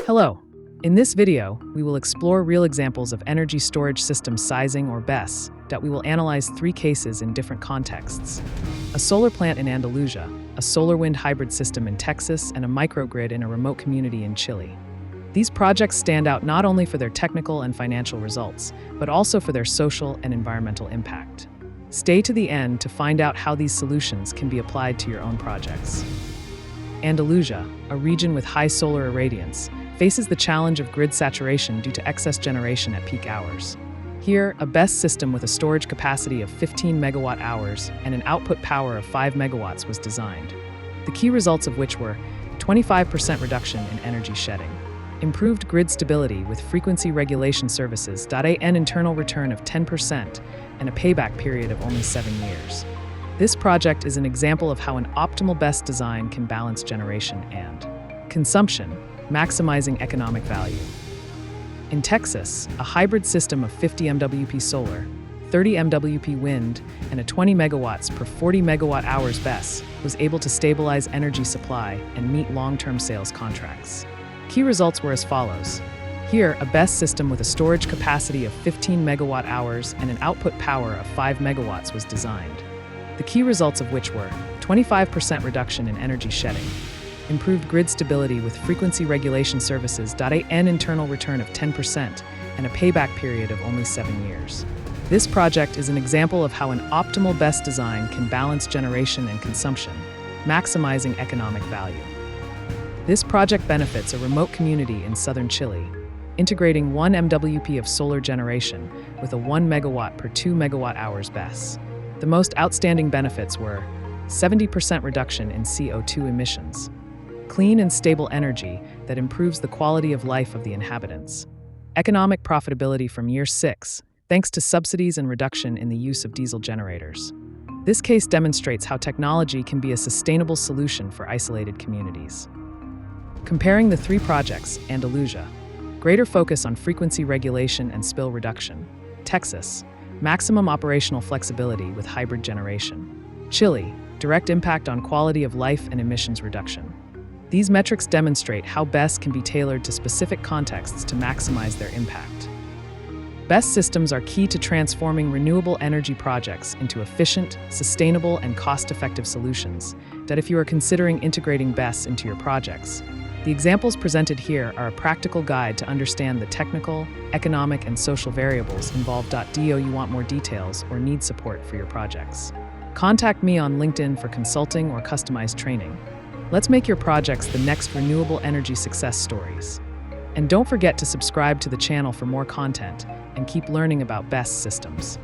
Hello. In this video, we will explore real examples of energy storage system sizing or BESS that we will analyze 3 cases in different contexts. A solar plant in Andalusia, a solar-wind hybrid system in Texas, and a microgrid in a remote community in Chile. These projects stand out not only for their technical and financial results, but also for their social and environmental impact. Stay to the end to find out how these solutions can be applied to your own projects. Andalusia, a region with high solar irradiance, faces the challenge of grid saturation due to excess generation at peak hours. Here, a BESS system with a storage capacity of 15 megawatt-hours and an output power of 5 megawatts was designed, the key results of which were 25% reduction in energy shedding, improved grid stability with frequency regulation services, an internal return of 10%, and a payback period of only 7 years. This project is an example of how an optimal BESS design can balance generation and consumption, maximizing economic value. In Texas, a hybrid system of 50 MWP solar, 30 MWP wind, and a 20 megawatts per 40 megawatt-hours BESS was able to stabilize energy supply and meet long-term sales contracts. Key results were as follows. Here, a BESS system with a storage capacity of 15 megawatt-hours and an output power of 5 megawatts was designed, the key results of which were 25% reduction in energy shedding, improved grid stability with frequency regulation services, an internal return of 10%, and a payback period of only 7 years. This project is an example of how an optimal BESS design can balance generation and consumption, maximizing economic value. This project benefits a remote community in southern Chile, integrating 1 MWP of solar generation with a 1 megawatt per 2 megawatt-hours BESS. The most outstanding benefits were 70% reduction in CO2 emissions, clean and stable energy that improves the quality of life of the inhabitants, economic profitability from year 6, thanks to subsidies and reduction in the use of diesel generators. This case demonstrates how technology can be a sustainable solution for isolated communities. Comparing the 3 projects, Andalusia, greater focus on frequency regulation and spill reduction. Texas, maximum operational flexibility with hybrid generation. Chile, direct impact on quality of life and emissions reduction. These metrics demonstrate how BESS can be tailored to specific contexts to maximize their impact. BESS systems are key to transforming renewable energy projects into efficient, sustainable, and cost-effective solutions that if you are considering integrating BESS into your projects. The examples presented here are a practical guide to understand the technical, economic, and social variables involved. Do you want more details or need support for your projects? Contact me on LinkedIn for consulting or customized training. Let's make your projects the next renewable energy success stories. And don't forget to subscribe to the channel for more content and keep learning about BESS systems.